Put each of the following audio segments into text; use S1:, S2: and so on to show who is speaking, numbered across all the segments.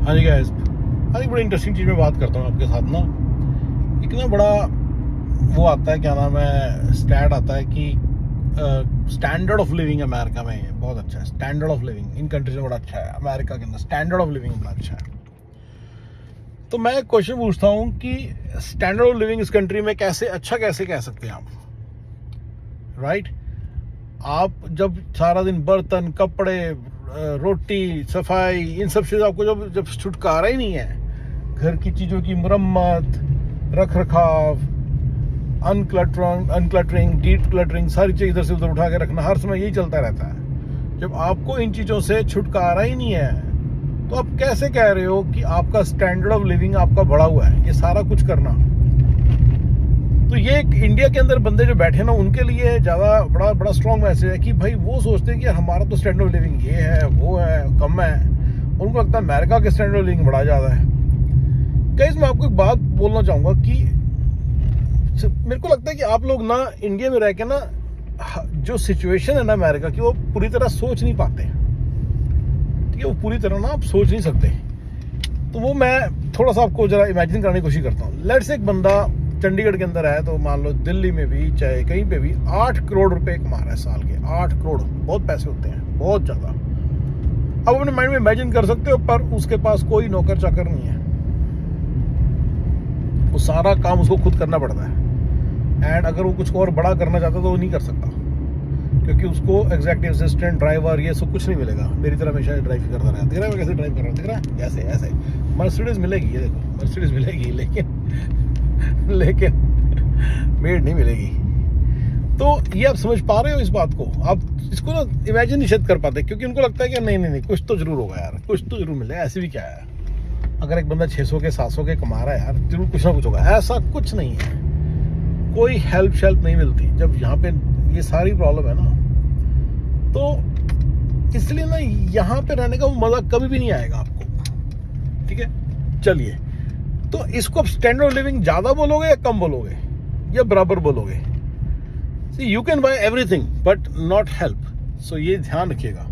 S1: हाँ जी गाइस, आज एक बड़ी इंटरेस्टिंग चीज़ में बात करता हूँ आपके साथ ना। एक ना बड़ा वो आता है, क्या नाम है, स्टैट आता है कि स्टैंडर्ड ऑफ लिविंग अमेरिका में बहुत अच्छा है। Standard of living in countries में बड़ा अच्छा है, अमेरिका के अंदर स्टैंडर्ड ऑफ लिविंग बड़ा अच्छा है। तो मैं एक क्वेश्चन पूछता हूँ कि स्टैंडर्ड ऑफ लिविंग इस कंट्री में कैसे अच्छा कैसे कह सकते हैं आप, राइट? आप जब सारा दिन बर्तन, कपड़े, रोटी, सफाई, इन सब चीज़ों आपको जब छुटकारा ही नहीं है, घर की चीज़ों की मरम्मत, रख रखाव, अनक्लटरिंग, डीप क्लटरिंग, सारी चीज़ इधर से उधर उठा के रखना, हर समय यही चलता रहता है। जब आपको इन चीज़ों से छुटकारा ही नहीं है तो आप कैसे कह रहे हो कि आपका स्टैंडर्ड ऑफ लिविंग आपका बढ़ा हुआ है, ये सारा कुछ करना? तो ये इंडिया के अंदर बंदे जो बैठे ना, उनके लिए ज़्यादा बड़ा स्ट्रॉन्ग मैसेज है कि भाई वो सोचते हैं कि हमारा तो स्टैंडर्ड ऑफ लिविंग ये है, वो है, कम है। उनको लगता है अमेरिका के स्टैंडर्ड ऑफ लिविंग बड़ा ज़्यादा है। गाइस, मैं आपको एक बात बोलना चाहूँगा कि मेरे को लगता है कि आप लोग ना इंडिया में रह के ना जो सिचुएशन है ना अमेरिका की, वो पूरी तरह सोच नहीं पाते, ठीक है? वो पूरी तरह ना आप सोच नहीं सकते। तो वो मैं थोड़ा सा आपको जरा इमेजिन कराने की कोशिश करता हूँ। लेट्स से एक बंदा चंडीगढ़ के अंदर है, तो मान लो दिल्ली में भी चाहे कहीं पे भी 8 करोड़ रुपए कमा रहा है साल के। 8 करोड़ बहुत पैसे होते हैं, बहुत ज़्यादा। अब अपने माइंड में इमेजिन कर सकते हो, पर उसके पास कोई नौकर चाकर नहीं है, वो सारा काम उसको खुद करना पड़ता है। एंड अगर वो कुछ और बड़ा करना चाहता तो वो नहीं कर सकता, क्योंकि उसको एग्जीक्यूटिव असिस्टेंट, ड्राइवर, ये सब कुछ नहीं मिलेगा। मेरी तरह हमेशा ड्राइव करता रहा। दिख रहा है मैं कैसे ड्राइव कर रहा हूँ? दिख रहा है ऐसे ऐसे। मर्सिडीज मिलेगी, ये देखो मर्सिडीज मिलेगी, लेकिन मेड नहीं मिलेगी। तो ये आप समझ पा रहे हो इस बात को? आप इसको ना इमेजिन नहीं कर पाते, क्योंकि उनको लगता है कि नहीं कुछ तो जरूर होगा यार, कुछ तो जरूर मिलेगा। ऐसे भी क्या है, अगर एक बंदा 600 के 700 के कमा रहा है यार, जरूर कुछ ना कुछ होगा। ऐसा कुछ नहीं है, कोई हेल्प नहीं मिलती जब यहाँ पे ये सारी प्रॉब्लम है ना। तो इसलिए ना यहाँ पे रहने का मजा कभी भी नहीं आएगा आपको, ठीक है? चलिए, तो इसको अब स्टैंडर्ड ऑफ लिविंग ज्यादा बोलोगे या कम बोलोगे या बराबर बोलोगे? See, you can buy everything but not help. So ये ध्यान रखिएगा।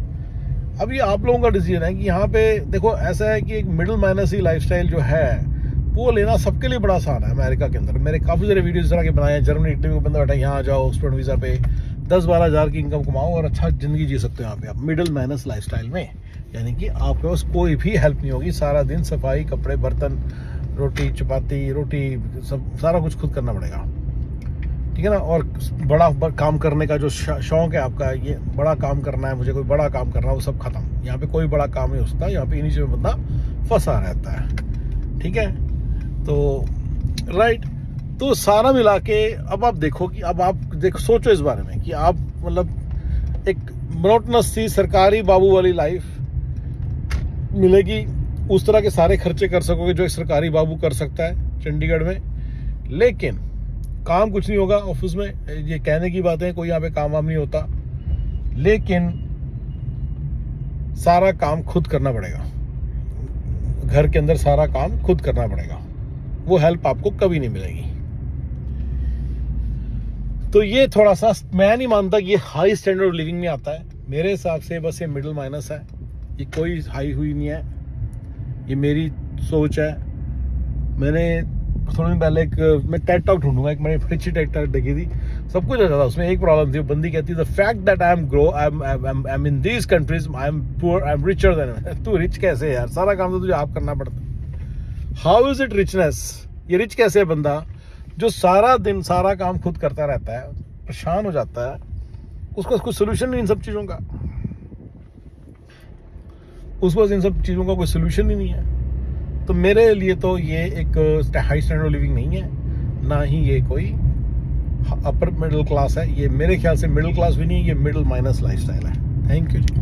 S1: अब ये आप लोगों का डिसीजन है कि यहाँ पे देखो, ऐसा है कि एक मिडिल माइनस ही लाइफस्टाइल जो है वो लेना सबके लिए बड़ा आसान है। अमेरिका के अंदर मैंने काफ़ी सारे वीडियोस इस तरह के बनाए हैं। जर्मनी, इटली में बंदा बैठा है, यहाँ आ जाओ स्टूडेंट वीज़ा पे, 10-12 हज़ार की इनकम कमाओ और अच्छा ज़िंदगी जी सकते हो यहाँ पे आप मिडिल माइनस लाइफस्टाइल में। यानी कि आपके पास कोई भी हेल्प नहीं होगी, सारा दिन सफाई, कपड़े, बर्तन, रोटी, चपाती, रोटी, सब सारा कुछ खुद करना पड़ेगा, ठीक है ना? और बड़ा काम करने का जो शौक है आपका, ये बड़ा काम करना है, मुझे कोई बड़ा काम करना है, वो सब खत्म। यहाँ पे कोई बड़ा काम नहीं हो सकता, यहाँ पे इन्हीं चीज़ों में बंदा फंसा रहता है, ठीक है? तो राइट, तो सारा मिला के अब आप देखो कि अब आप देखो, सोचो इस बारे में कि आप मतलब एक मोनोटोनस सी सरकारी बाबू वाली लाइफ मिलेगी, उस तरह के सारे खर्चे कर सकोगे जो एक सरकारी बाबू कर सकता है चंडीगढ़ में, लेकिन काम कुछ नहीं होगा ऑफिस में। ये कहने की बात है, कोई यहाँ पे काम वाम नहीं होता, लेकिन सारा काम खुद करना पड़ेगा। घर के अंदर सारा काम खुद करना पड़ेगा, वो हेल्प आपको कभी नहीं मिलेगी। तो ये थोड़ा सा मैं नहीं मानता कि ये हाई स्टैंडर्ड ऑफ लिविंग में आता है। मेरे हिसाब से बस ये मिडिल माइनस है, ये कोई हाई हुई नहीं है, ये मेरी सोच है। मैंने थोड़े दिन पहले मैं टेड टॉक ढूंढूंगा, एक मैंने अच्छी टेड टॉक देखी थी, सब कुछ अच्छा था। उसमें एक प्रॉब्लम थी, बंदी कहती the fact that I am in these countries, I am poor, I am richer than. तू रिच कैसे है यार? सारा काम तो तुझे आप करना पड़ता है। How is it richness? ये रिच कैसे है बंदा जो सारा दिन सारा काम खुद करता रहता है, परेशान हो जाता है, उसको कोई सोल्यूशन नहीं इन सब चीज़ों का, उसको इन सब चीज़ों का कोई सोल्यूशन ही नहीं है। तो मेरे लिए तो ये एक हाई स्टैंडर्ड ऑफ लिविंग नहीं है, ना ही ये कोई अपर मिडिल क्लास है। ये मेरे ख्याल से मिडिल क्लास भी नहीं है, ये मिडिल माइनस लाइफस्टाइल है। Thank you ji.